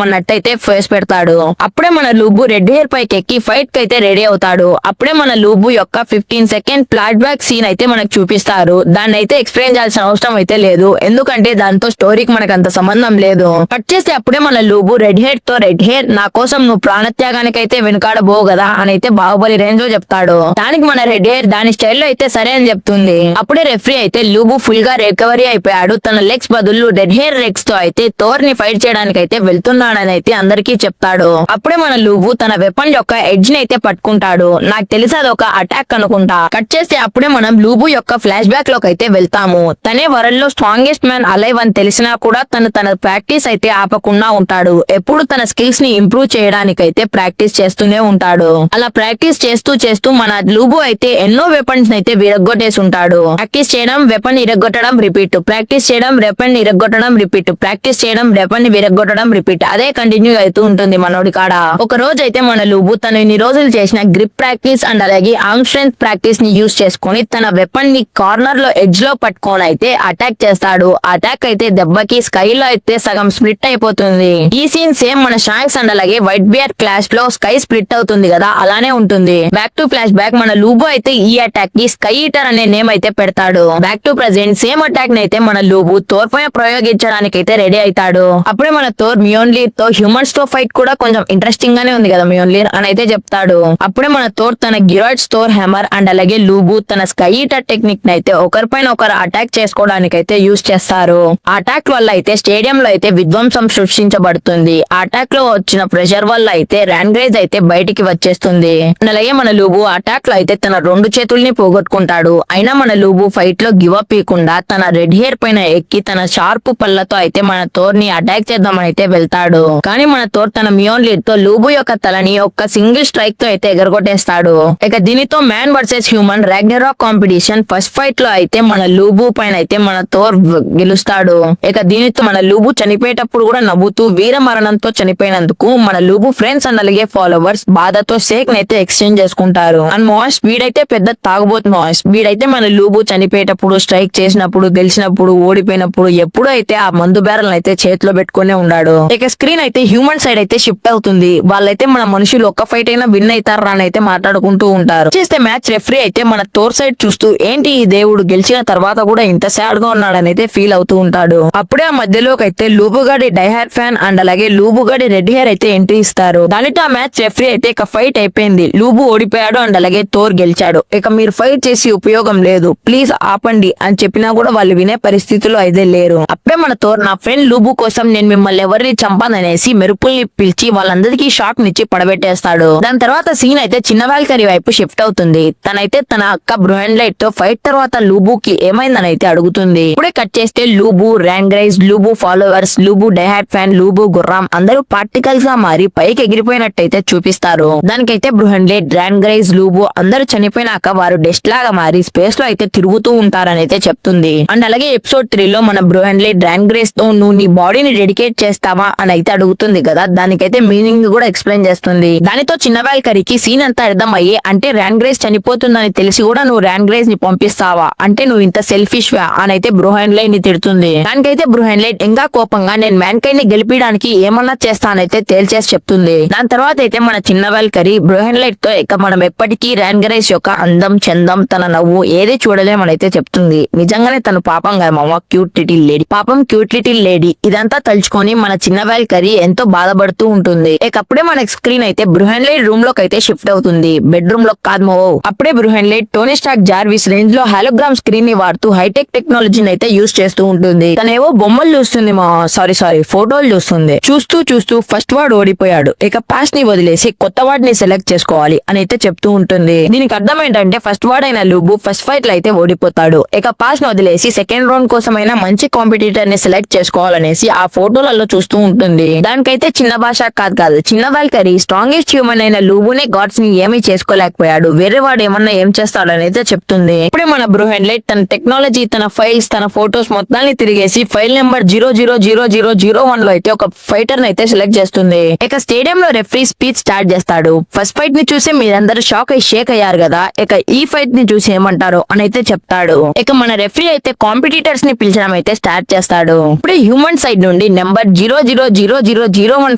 S2: అన్నట్టయితే ఫేస్ పెడతాడు. అప్పుడే మన లూబు రెడ్ హెయిర్ పైకి ఎక్కి ఫైట్ కి అయితే రెడీ అవుతాడు. అప్పుడే మన లూబు యొక్క 15 సెకండ్ ఫ్లాష్ బ్యాక్ సీన్ అయితే మనకు చూపిస్తారు. దాన్ని అయితే ఎక్స్ప్లెయిన్ చేయాల్సిన అవసరం అయితే లేదు, ఎందుకంటే దాంతో స్టోరీకి మనకు అంత సంబంధం లేదు. కట్ చేస్తే అప్పుడే మన లూబు రెడ్ హెయిర్ తో రెడ్ హెయిర్ నా కోసం నువ్వు ప్రాణత్యాగానికి అయితే వెనుకాడబోవు కదా అని అయితే బాహుబలి రేంజ్ లో చెప్తాడు. దానికి మన రెడ్ హెయిర్ దాని స్టైల్లో అయితే సరే అని చెప్తుంది. అప్పుడే రెఫరీ అయితే లూబు ఫుల్ గా రికవరీ అయిపోయాడు, తన లెగ్స్ బదులు రెడ్ హెయిర్ లెగ్స్ తో అయితే థోర్ ని ఫైట్ చేయడానికి అయితే వెళ్తున్నాడని అయితే అందరికీ చెప్తాడు. అప్పుడే మన లూబు తన వెపన్ యొక్క ఎడ్జ్ ని అయితే పట్టుకుంటాడు. నాకు తెలిసి అది ఒక అటాక్ అనుకుంటా. కట్ చేస్తే అప్పుడే మనం లూబు యొక్క ఫ్లాష్ బ్యాక్ లోకి అయితే వెళ్తాము. తనే వరల్డ్ లో స్ట్రాంగెస్ట్ మ్యాన్ అలైవ్ అని తెలిసినా కూడా తన ప్రాక్టీస్ అయితే ఆపకుండా ఉంటాడు. ఎప్పుడు తన స్కిల్స్ ని ఇంప్రూవ్ చేయడానికి అయితే ప్రాక్టీస్ చేస్తూనే ఉంటాడు. అలా ప్రాక్టీస్ చేస్తూ మన లూబు అయితే ఎన్నో వెపన్స్ అయితే విరగ్గొట్టేసి ఉంటాడు. ప్రాక్టీస్ చేయడం, వెపన్ ఇరగొట్టడం, రిపీట్. ప్రాక్టీస్ చేయడం, వెపన్ ఇరగొట్టడం, రిపీట్. ప్రాక్టీస్ చేయడం, వెపన్ విరగొట్టడం, రిపీట్. అదే కంటిన్యూ అవుతూ ఉంటుంది మనోడి కాడ. ఒక రోజు అయితే మన లూబు తను ఇన్ని రోజులు చేసిన గ్రిప్ ప్రాక్టీస్ అండ్ అలాగే ఆర్మ్ స్ట్రెంత్ ప్రాక్టీస్ ని యూజ్ చేసుకుని తన వెపన్ ని కార్నర్ లో ఎడ్జ్ లో పట్టుకొని అయితే అటాక్ చేస్తాడు. అటాక్ అయితే దెబ్బకి స్కై లో అయితే సగం స్ప్లిట్ అయిపోతుంది. ఈ సీన్ సేమ్ మన షాంక్స్ అండ్ అలాగే వైట్ బియర్ క్లాష్ లో స్కై స్ప్లిట్ అవుతుంది కదా, అలానే ఉంటుంది. బ్యాక్ టు ఫ్లాష్ బ్యాక్ మన లూబు అయితే ఈ అటాక్ కి స్కై ఈటర్ అనే నేమ్ అయితే పెడతాడు. Back to present same attack ని అయితే మన లూబు థోర్ పైన ప్రయోగించడానికి అయితే రెడీ అవుతాడు. అప్పుడే మన థోర్ మియోన్లీర్ తో హ్యూమన్స్ తో ఫైట్ కూడా కొంచెం ఇంట్రెస్టింగ్ గానే ఉంది కదా మియోన్లీర్ అని అయితే చెప్తాడు. అప్పుడే మన థోర్ తన గిరాయిడ్స్ థోర్ హ్యామర్ అండ్ అలాగే లూబు తన స్కై ఈటర్ టెక్నిక్ ని అయితే ఒకరిపైన ఒకరు అటాక్ చేసుకోవడానికి అయితే యూజ్ చేస్తారు. ఆ అటాక్ వల్ల అయితే స్టేడియం లో అయితే విధ్వంసం సృష్టించబడుతుంది. ఆ అటాక్ లో వచ్చిన ప్రెషర్ వల్ల అయితే ర్యాన్గ్రేజ్ అయితే బయటికి వచ్చేస్తుంది. అలాగే మన లూబు అటాక్ లో అయితే తన 2 చేతుల్ని పోగొట్టుకుంటాడు. అయినా మన లూబు ఫైట్ లో గివ్ అప్ ఇవ్వకుండా తన రెడ్ హెయిర్ పైన ఎక్కి తన షార్ప్ పళ్ళతో అయితే మన థోర్ ని అటాక్ చేద్దామని అయితే వెళ్తాడు. కానీ మన థోర్ తన మియోన్ లీడ్ తో లూబు యొక్క తలని ఒక సింగిల్ స్ట్రైక్ తో అయితే ఎగరగొట్టేస్తాడు. ఇక దీనితో man versus human Ragnarok competition first fight లో అయితే మన లూబు పైన అయితే మన థోర్ గెలుస్తాడు. ఇక దీనితో మన లూబు చనిపోయేటప్పుడు కూడా నవ్వుతూ వీర మరణంతో చనిపోయినందుకు మన లూబు ఫ్రెండ్స్ అండ్ అలాగే ఫాలోవర్స్ బాధతో షేక్ అయితే ఎక్స్చేంజ్ చేసుకుంటారు. అండ్ మోస్ వీడైతే పెద్ద తాగుబోతు మోస్. వీడైతే మన లూబు చనిపోయేటప్పుడు, స్ట్రైక్ చేసినప్పుడు, గెలిచినప్పుడు, ఓడిపోయినప్పుడు ఎప్పుడు అయితే ఆ మందు బ్యారల్ అయితే చేతిలో పెట్టుకునే ఉన్నాడు. ఇక స్క్రీన్ అయితే హ్యూమన్ సైడ్ అయితే షిఫ్ట్ అవుతుంది. వాళ్ళైతే మన మనుషులు ఒక్క ఫైట్ అయినా విన్ అవుతారా అని అయితే మాట్లాడుకుంటూ ఉంటారు. చేస్తే మ్యాచ్ రెఫరీ అయితే మన థోర్ సైడ్ చూస్తూ ఏంటి ఈ దేవుడు గెలిచిన తర్వాత కూడా ఇంత సాడ్ గా ఉన్నాడని అయితే ఫీల్ అవుతూ ఉంటాడు. అప్పుడే ఆ మధ్యలోకి అయితే లూబుగాడి డైహార్ ఫ్యాన్ అండ్ అలాగే లూబుగాడి రెడ్ హెయిర్ అయితే ఎంట్రీ ఇస్తారు. దానితో ఆ మ్యాచ్ రెఫరీ అయితే ఇక ఫైట్ అయిపోయింది. లూబు ఓడిపోయాడు అండ్ అలాగే థోర్ గెలిచాడు. ఇక మీరు ఫైట్ చేసి ఉపయోగం లేదు, ప్లీజ్ ఆపండి అని చెప్పినా కూడా వాళ్ళు వినే పరిస్థితుల్లో అయితే లేరు. అప్పుడే మన థోర్ నా ఫ్రెండ్ లూబు కోసం నేను మిమ్మల్ని ఎవరిని చంపాననేసి మెరుపుల్ని పిలిచి వాళ్ళందరికీ షాక్ నిచ్చి పడబెట్టేస్తాడు. దాని తర్వాత సీన్ అయితే చిన్న వాల్కరీ వైపు షిఫ్ట్ అవుతుంది. తనైతే తన అక్క బ్రూహెన్లైట్ తో ఫైట్ తర్వాత లూబుకి ఏమైందని అయితే అడుగుతుంది. ఇప్పుడే కట్ చేస్తే లూబు, ర్యాంగ్రైజ్, లూబు ఫాలోవర్స్, లూబు డైహాట్ ఫ్యాన్, లూబు గుర్రాం అందరూ పార్టికల్స్ గా మారి పైకి ఎగిరిపోయినట్టయితే చూపిస్తారు. దానికైతే బ్రూహెన్లైట్, ర్యాంగ్రైజ్, లూబు అందరూ చనిపోయినాక వారు డస్ట్ లాగా మారి స్పేస్ లో అయితే తిరుగుతూ ఉంటారని అయితే చెప్తుంది. అండ్ అలాగే ఎపిసోడ్ 3 లో మన బ్రూహెన్లైట్ ర్యాంగ్రైజ్ తో నువ్వు నీ బాడీని డెడికేట్ చేస్తావా అని అయితే అడుగుతుంది కదా, దానికైతే మీనింగ్ కూడా ఎక్స్ప్లెయిన్ చేస్తుంది. దానితో చిన్న వాల్కరీకి సీన్ అంతా అర్థం అయ్యి అంటే ర్యాంగ్రైజ్ చనిపోతుందని తెలిసి కూడా నువ్వు ర్యాంగ్రైజ్ ని పంపిస్తావా అంటే నువ్వు ఇంత సెల్ఫిష్ వా అని అయితే బ్రూహెన్లైట్ ని తిడుతుంది. దానికైతే బ్రూహెన్లైట్ ఇంకా కోపంగా నేను మ్యాన్కైండ్ ని గెలిపించడానికి ఏమన్నా చేస్తానైతే తేల్చేసి చెప్తుంది. దాని తర్వాత అయితే మన చిన్న వాల్కరీ బ్రూహెన్లైట్ తో ఇక మనం ఎప్పటికీ ర్యాంగ్రైజ్ యొక్క అందం, చందం, తన నవ్వు ఏది చూడలేమని అయితే చెప్తుంది. నిజంగానే తను పాపం కదా మామ, క్యూట్ లిటిల్ లేడీ, పాపం క్యూట్ లిటిల్ లేడీ. ఇదంతా తలుచుకొని మన చిన్న వాల్కరీ ఎంతో బాధపడుతూ ఉంటుంది. ఇక అప్పుడే మన స్క్రీన్ అయితే బ్రూహెన్లైట్ రూమ్ లోకి అయితే షిఫ్ట్ అవుతుంది. బెడ్రూమ్ లో కాదు మో. అప్పుడే బ్రూహెన్లైట్ టోనీ స్టార్క్ జార్విస్ రేంజ్ లో హాలోగ్రామ్ స్క్రీన్ ని వాడుతూ హైటెక్ టెక్నాలజీని అయితే యూజ్ చేస్తూ ఉంటుంది. తనేవో బొమ్మలు చూస్తుంది మా సారీ ఫోటోలు చూస్తుంది. చూస్తూ ఫస్ట్ వాడు ఓడిపోయాడు, ఇక పాస్ట్ ని వదిలేసి కొత్త వాడిని సెలెక్ట్ చేసుకోవాలి అని అయితే చెప్తూ ఉంటుంది. దీనికి అర్థం ఏంటంటే ఫస్ట్ వాడైన లూబు ఫస్ట్ ఫైట్ లో అయితే ఓడిపోతాడు. ఇక పాస్ట్ ని వదిలేసి సెకండ్ రౌండ్ కోసమైనా మంచి కాంపిటీటర్ ని సెలెక్ట్ చేసుకోవాలనేసి ఆ ఫోటోలలో చూస్తూ ఉంటుంది. దానికైతే చిన్న భాష కాదు చిన్న వాల్కరీ స్ట్రాంగెస్ట్ హ్యూమన్ అయిన లూబునే గాడ్స్ ని ఏమీ చేసుకోలేకపోయాడు, వేరే వాడు ఏమన్నా ఏం చేస్తాడని అయితే చెప్తుంది. ఇప్పుడే మన బ్రూహెన్లైట్ తన టెక్నాలజీ, తన ఫైల్స్, తన ఫోటోస్ మొత్తాన్ని తిరిగేసి ఫైల్ నెంబర్ 0000001 లో అయితే ఒక ఫైటర్ ని అయితే సెలెక్ట్ చేస్తుంది. ఇక స్టేడియం లో రెఫరీ స్పీచ్ స్టార్ట్ చేస్తాడు. ఫస్ట్ ఫైట్ ని చూసి మీరందరూ షాక్ అయి షేక్ అయ్యారు కదా, ఇక ఈ ఫైట్ ని చూసి ఏమంటారు అని అయితే చెప్తాడు. ఇక మన రెఫరీ అయితే కాంపిటీటర్స్ ని పిలిచడం అయితే స్టార్ట్ చేస్తాడు. ఇప్పుడే హ్యూమన్ సైడ్ నుండి నెంబర్ 000001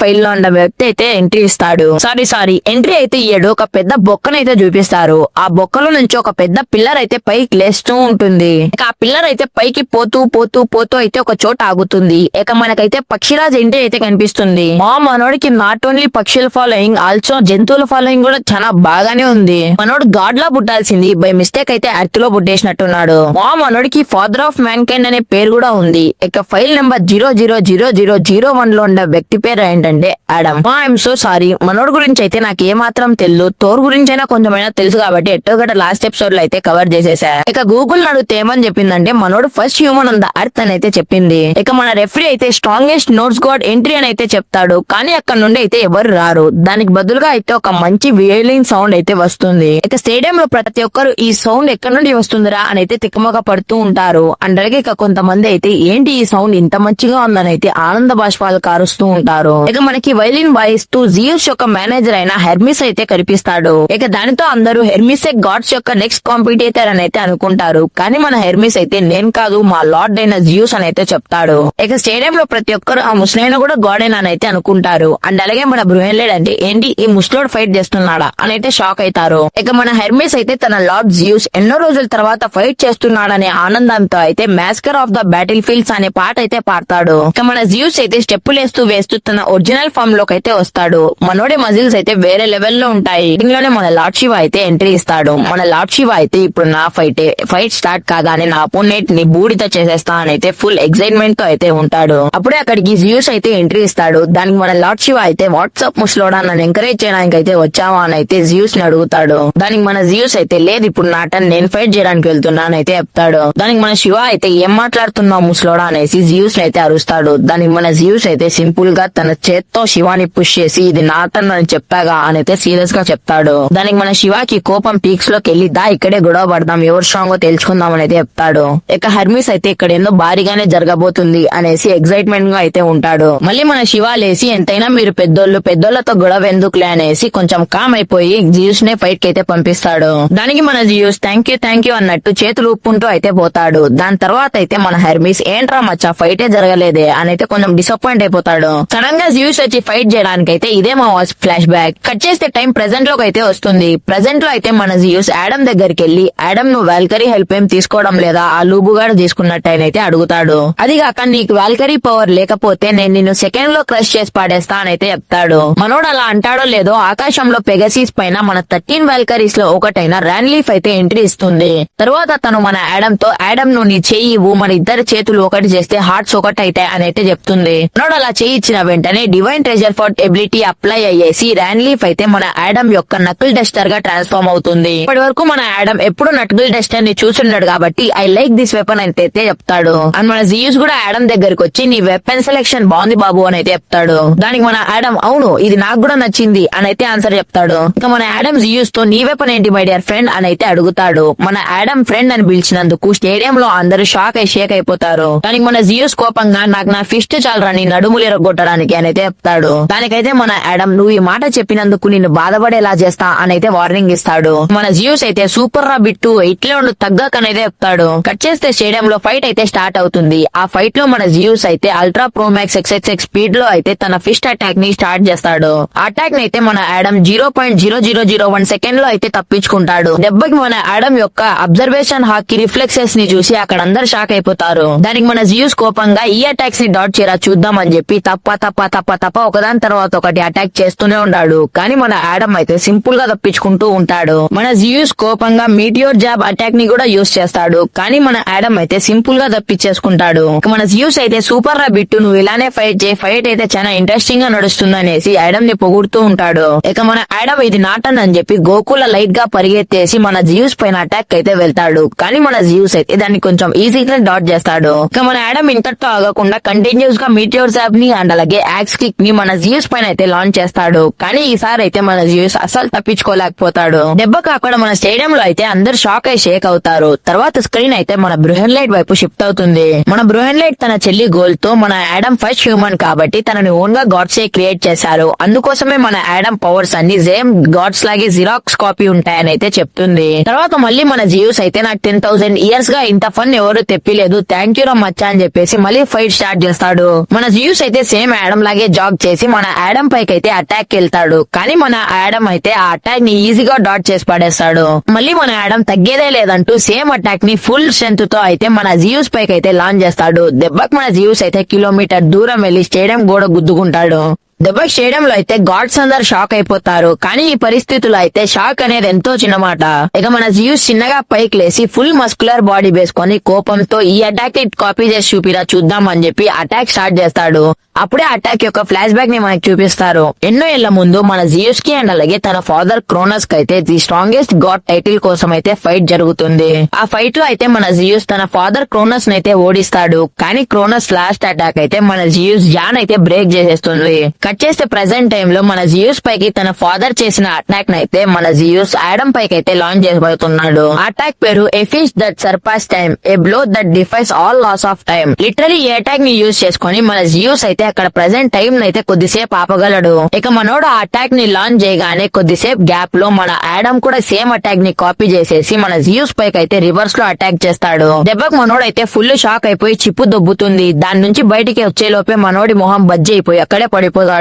S2: ఫైల్ లో ఉన్న వ్యక్తి అయితే ఎంట్రీ ఇస్తాడు. సారీ ఎంట్రీ అయితే ఇయ్యాడు. ఒక పెద్ద బొక్కనైతే చూపిస్తారు. ఆ బొక్కలో నుంచి ఒక పెద్ద పిల్లర్ అయితే పైకి లేస్తూ ఉంటుంది. ఇక ఆ పిల్లర్ అయితే పైకి పోతూ అయితే ఒక చోట ఆగుతుంది. ఇక మనకైతే పక్షిరాజ్ ఎంట్రీ అయితే కనిపిస్తుంది. మా మనోడికి నాట్ ఓన్లీ పక్షుల ఫాలోయింగ్ ఆల్సో జంతువుల ఫాలోయింగ్ కూడా చాలా బాగానే ఉంది. మనోడు గాడ్ లా పుట్టాల్సింది బై మిస్టేక్ అయితే ఎర్త్ లో పుట్టేసినట్టున్నాడు. మా మనోడికి ఫాదర్ ఆఫ్ మ్యాన్ కైండ్ అనే పేరు కూడా ఉంది. ఇక ఫైల్ నెంబర్ 000001 లో ఉన్న వ్యక్తి పేరు ఏంటంటే ఆడమ్. ఐఎమ్ సో సారీ, మనోడు గురించి అయితే నాకు ఏ మాత్రం తెలియదు. థోర్ గురించి అయినా కొంచెమైనా తెలుసు కాబట్టి ఎట్టో గట్ట లాస్ట్ ఎపిసోడ్ లో అయితే కవర్ చేసేసా. ఇక గూగుల్ అడిగితే ఏమని చెప్పిందంటే మనోడు first human on the earth అని అయితే చెప్పింది. ఇక మన రెఫరీ అయితే స్ట్రాంగెస్ట్ నోట్స్ గాడ్ ఎంట్రీ అని అయితే చెప్తాడు. కానీ అక్కడ నుండి అయితే ఎవరు రారు. దానికి బదులుగా అయితే ఒక మంచి వియోలిన్ సౌండ్ అయితే వస్తుంది. ఇక స్టేడియం లో ప్రతి ఒక్కరు ఈ సౌండ్ ఎక్కడ నుండి వస్తుందిరా అని అయితే తిక్కమొక పడుతూ ఉంటారు. అలాగే ఇక కొంతమంది అయితే ఏంటి ఈ సౌండ్ ఇంత మంచిగా ఉందని అయితే ఆనంద బాష్పాలు కారుస్తూ ఉంటారు. ఇక మనకి వైలిన్ వాయిస్తూ జియోస్ యొక్క మేనేజర్ అయిన హెర్మిస్ అయితే కనిపిస్తాడు. ఇక దానితో అందరూ హెర్మిస్ గాడ్స్ యొక్క నెక్స్ట్ కాంపిటేటర్ అని అయితే అనుకుంటారు. కానీ మన హెర్మిస్ అయితే నేను కాదు మా లార్డ్ అయిన జియోస్ అని అయితే చెప్తాడు. ఇక స్టేడియం లో ప్రతి ఒక్కరు ఆ ముస్లైన్ కూడా గాడ్ అయినా అని అయితే అనుకుంటారు. అండ్ అలాగే మన బ్రూహెన్లేడ్ అంటే ఏంటి ఈ ముస్లోడ్ ఫైట్ చేస్తున్నాడా అని అయితే షాక్ అవుతారు. ఇక మన హెర్మిస్ అయితే తన లార్డ్ జియూస్ ఎన్నో రోజుల తర్వాత ఫైట్ చేస్తున్నాడనే ఆనందంతో అయితే మ్యాస్కర్ ఆఫ్ ద బ్యాటిల్ ఫీల్డ్స్ అనే పాట అయితే పాడతాడు. ఇక మన జియూస్ అయితే స్టెప్పులేస్తూ వేస్తూ తన ఒరిజినల్ ఫామ్ లోకి అయితే వస్తాడు. మనోడి మజిల్స్ అయితే వేరే లెవెల్ లో ఉంటాయి. ఇందులోనే మన లార్డ్ శివ అయితే ఎంట్రీ ఇస్తాడు. మన లార్డ్ శివ అయితే ఇప్పుడు నా ఫైట్ స్టార్ట్ కాగానే నా అపోనెంట్ ని బూడితో చేసేస్తా అని అయితే ఫుల్ ఎక్సైట్మెంట్ తో అయితే ఉంటాడు. అప్పుడే అక్కడికి జియూస్ అయితే ఎంట్రీ ఇస్తాడు. దానికి మన లార్డ్ శివ అయితే వాట్సాప్ ముస్లోడా నన్ను ఎంకరేజ్ చేయడానికి అయితే వచ్చావా అని అయితే జియూస్ ని అడుగుతాడు. దానికి మన జియూస్ అయితే లేదు ఇప్పుడు నా టర్న్ నేను ఫైట్ చేయడానికి వెళ్తున్నాను అయితే చెప్తాడు. దానికి మన శివ అయితే ఏం మాట్లాడుతున్నావు ముస్లోడా అనేసి జియూస్ అయితే అరుస్తాడు. దానికి మన జియూస్ అయితే సింపుల్ గా తన చేత్తో శివాని పుష్ చేసి ఇది నా టర్న్ అని చెప్పాగా అని అయితే సీరియస్ గా చెప్తాడు. దానికి మన శివాకి కోపం పీక్స్ లోకి వెళ్ళి దా ఇక్కడే గొడవ పడదాం ఎవరు స్ట్రాంగ్ తెలుసుకుందాం అని అయితే చెప్తాడు. ఇక హెర్మిస్ అయితే ఇక్కడ ఏందో భారీగానే జరగబోతుంది అనేసి ఎక్సైట్మెంట్ గా అయితే ఉంటాడు. మళ్ళీ మన శివ లేసి ఎంతైనా మీరు పెద్దోళ్లతో గొడవ ఎందుకులే అనేసి కొంచెం కామ్ అయిపోయి జియూస్ నే ఫైట్ కి అయితే పంపిస్తాడు. దానికి మన జియూస్ థ్యాంక్ యూ అన్నట్టు చేతులు ఊపుకుంటూ అయితే పోతాడు. దాని తర్వాత అయితే మన హెర్మిస్ ఏంట్రా మచ్చా ఫైటే జరగలేదే అని అయితే కొంచెం డిసప్పాయింట్ అయిపోతాడు. సడన్ గా జియూస్ వచ్చి ఫైట్ చేయడానికి అయితే ఇదే మా ఫ్లాష్ బ్యాక్ కట్ చేస్తే టైం ప్రెసెంట్ లోకి అయితే వస్తుంది. ప్రెసెంట్ లో అయితే మన జియూస్ ఆడమ్ దగ్గరికి వెళ్లి ఆడమ్ నువ్వు వాల్కరీ హెల్ప్ ఏం తీసుకోవడం లేదా ఆ లూబుగాడు తీసుకున్నట్టు అయితే అడుగుతాడు. అది కాక నీకు వాల్కరీ పవర్ లేకపోతే నేను నిన్ను సెకండ్ లో క్రష్ చేసి పాడేస్తా అని అయితే చెప్తాడు. మనోడు అలా అంటాడో లేదో ఆకాశంలో పెగసీస్ పైన మన 13 వాల్కరీస్ లో ఒకటైన ర్యాన్లీఫ్ అయితే ఎంట్రీ ఇస్తుంది. తర్వాత తను మన ఆడమ్ తో ఆడమ్ నువ్వు నీ చెయ్యి మన ఇద్దరి చేతులు ఒకటి చేస్తే హార్ట్స్ ఒకటి అయితే అని అయితే చెప్తుంది. మనోడు అలా చేయి ఇచ్చిన వెంటనే divine treasure for ability apply అయ్యేసి ర్యాన్లీఫ్ అయితే మన ఆడమ్ యొక్క నకిల్ డస్టర్ గా ట్రాన్స్ఫార్మ్ అవుతుంది. ఇప్పటి వరకు మన ఆడమ్ ఎప్పుడు నకిల్ డస్టర్ ని చూసుంటాడు కాబట్టి ఐ లైక్ దిస్ వెపన్ అయితే చెప్తాడు. అండ్ మన జియూస్ కూడా ఆడమ్ దగ్గరికి వచ్చి నీ వెపన్ సెలెక్షన్ బాగుంది బాబు అని అయితే చెప్తాడు. దానికి మన ఆడమ్ అవును ఇది నాకు కూడా నచ్చింది అని అయితే ఆన్సర్ చెప్తాడు. ఇంకా మన ఆడమ్ జియూస్ తో నీ వెపన్ ఏంటి మై డియర్ ఫ్రెండ్ అని అయితే అడుగుతాడు. మన ఆడమ్ ఫ్రెండ్ అని పిలిచినందుకు స్టేడియం లో అందరూ షేక్ అయిపోతారు. దానికి మన జియూస్ కోపంగా నాకు నా ఫిస్ట్ చాలరాని నడుములు ఎరగొట్టడానికి అని అయితే చెప్తాడు. దానికైతే మన ఆడమ్ నువ్వు ఈ మాట చెప్పినందుకు నిన్ను బాధపడేలా చేస్తా అని అయితే వార్నింగ్ ఇస్తాడు. మన జియూస్ అయితే సూపర్ రా బిట్టు ఇట్లే ఉండు తగ్గకనైతే చెప్తాడు. కట్ చేస్తే స్టేడియం లో ఫైట్ అయితే స్టార్ట్ అవుతుంది. ఆ ఫైట్ లో మన జియూస్ అయితే అల్ట్రా ప్రోమాక్స్ XXX స్పీడ్ లో అయితే తన ఫిస్ట్ అటాక్ ని స్టార్ట్ చేస్తాడు. అటాక్ ని అయితే మన ఆడమ్ 0.0001 సెకండ్ లో అయితే తప్పించుకుంటాడు. దెబ్బకి మన ఆడమ్ యొక్క అబ్జర్వేషన్ హాకీ రిఫ్లెక్సెస్ ని చూసి అక్కడ అందరు షాక్ అయిపోతారు. దానికి మన జియూస్ కోపంగా ఈ అటాక్స్ ని డాట్ చేయరా చూద్దాం అని చెప్పి తప్ప ఒకదాని తర్వాత ఒకటి అటాక్ చేస్తూనే ఉంటాడు. కానీ మన ఆడమ్ అయితే సింపుల్ గా తప్పించుకుంటూ ఉంటాడు. మన జియూస్ కోపంగా మీటియోర్ జాబ్ అటాక్ ని కూడా యూస్ చేస్తాడు. కానీ మన ఆడమ్ అయితే సింపుల్ గా తప్పించేసుకుంటాడు. మన జియూస్ అయితే సూపర్ రా బిట్టు నువ్వు ఇలానే ఫైట్ చేయి ఫైట్ అయితే చాలా ఇంట్రెస్టింగ్ గా నడుస్తుంది అనేసి ఆడమ్ ని పొగుడుతూ ఉంటాడు. ఇక మన ఆడమ్ ఇది నాటన్ అని చెప్పి గోకుల లైట్ గా పరిగెత్తేసి మన జియూస్ పైన అటాక్ అయితే వెళ్తాడు. కానీ మన జియూస్ అయితే దాన్ని కొంచెం ఈజీగా డాట్ చేస్తాడు. ఇక మన ఆడమ్ ఇంతటితో ఆగకుండా కంటిన్యూస్ గా మీటియోర్ జాబ్ ని అండ్ అలాగే యాక్స్ కిక్ ని మన జియూస్ పైన అయితే లాంచ్ చేస్తాడు. కానీ ఈసారి అయితే మన జియూస్ అసలు తప్పించుకోలేకపోతాడు. దెబ్బకు అక్కడ మన స్టేడియం లో అయితే అందరు షేక్ అవుతారు. తర్వాత స్క్రీన్ అయితే మన బ్రూహెన్లైట్ వైపు షిఫ్ట్ అవుతుంది. మన బ్రూహెన్లైట్ తన చెల్లి గోల్ తో మన ఆడమ్ ఫస్ట్ హ్యూమన్ కాబట్టి తనని ఓన్ గా గాడ్స్ క్రియేట్ చేశారు. అందుకోసమే మన ఆడమ్ పవర్స్ అన్ని సేమ్ గాడ్స్ లాగే జిరాక్స్ కాపీ ఉంటాయని అయితే చెప్తుంది. తర్వాత మళ్ళీ మన జియూస్ అయితే నాకు 10,000 ఇయర్స్ గా ఇంత ఫన్ ఎవరు తెప్పిలేదు థ్యాంక్ యూ దూరం మచ్చా అని చెప్పేసి మళ్ళీ ఫైట్ స్టార్ట్ చేస్తాడు. మన జియూస్ అయితే సేమ్ యాడమ్ లాగే జాగ్ చేసి మన యాడమ్ పైకి అయితే అటాక్ వెళ్తాడు. కానీ మన యాడమ్ అయితే ఆ అటాక్ ని ఈజీగా డాట్ చేసి పడేస్తాడు. మళ్ళీ మన యాడమ్ తగ్గేదే లేదంటూ సేమ్ అటాక్ ని ఫుల్ స్ట్రెంత్ తో అయితే మన జియూస్ పైకి అయితే లాంచ్ చేస్తాడు. దెబ్బకి మన జియూస్ అయితే కిలోమీటర్ దూరం వెళ్లి స్టేడియం గోడ గుద్దుకుంటాడు. దెబ్బకి స్టేడియంలో అయితే గాడ్స్ అందరు షాక్ అయిపోతారు. కానీ ఈ పరిస్థితుల్లో అయితే షాక్ అనేది ఎంతో చిన్నమాట. ఇక మన జియూస్ చిన్నగా పైకి లేసి ఫుల్ మస్కులర్ బాడీ వేసుకొని కోపంతో ఈ అటాక్ ని కాపీ చేసి చూపిరా చూద్దాం అని చెప్పి అటాక్ స్టార్ట్ చేస్తాడు. అప్పుడే అటాక్ యొక్క ఫ్లాష్ బ్యాక్ ని మనకి చూపిస్తారు. ఎన్నో ఏళ్ల ముందు మన జియూస్ కి అండ్ అలాగే తన ఫాదర్ క్రోనస్ కి అయితే ది స్ట్రాంగెస్ట్ గాడ్ టైటిల్ కోసం అయితే ఫైట్ జరుగుతుంది. ఆ ఫైట్ లో అయితే మన జియూస్ తన ఫాదర్ క్రోనస్ ని అయితే ఓడిస్తాడు. కానీ క్రోనస్ లాస్ట్ అటాక్ అయితే మన జియూస్ జాన్ అయితే బ్రేక్ చేసేస్తుంది. కట్ చేస్తే ప్రెసెంట్ టైమ్ లో మన జియూస్ పైకి తన ఫాదర్ చేసిన అటాక్ నైతే మన జియూస్ యాడమ్ పైకి అయితే లాంచ్ చేయబోతున్నాడు. అటాక్ పేరు a fist that surpass time, a blow that defies all laws of time. Literally ఈ అటాక్ ని యూజ్ చేసుకుని మన జియూస్ అయితే అక్కడ ప్రెసెంట్ టైం అయితే కొద్దిసేపు ఆపగలడు. ఇక మనోడు ఆ అటాక్ ని లాంచ్ చేయగానే కొద్దిసేపు గ్యాప్ లో మన యాడమ్ కూడా సేమ్ అటాక్ ని కాపీ చేసేసి మన జియూస్ పైకి అయితే రివర్స్ లో అటాక్ చేస్తాడు. దెబ్బకు మనోడు అయితే ఫుల్ షాక్ అయిపోయి చిప్పు దొబ్బుతుంది. దాని నుంచి బయటికి వచ్చే లోపే మనోడి మొహం బజ్జి అయిపోయి అక్కడే పడిపోతాడు.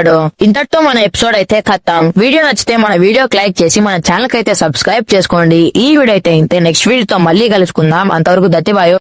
S2: ఇంతటితో మన ఎపిసోడ్ అయితే ఖతం. వీడియో నచ్చితే మన వీడియోకి లైక్ చేసి మన ఛానల్ కి అయితే సబ్స్క్రైబ్ చేసుకోండి. ఈ వీడియో అయితే ఇంతే. నెక్స్ట్ వీడియోతో మళ్ళీ కలుసుకుందాం. అంతవరకు దత్తిబాయో.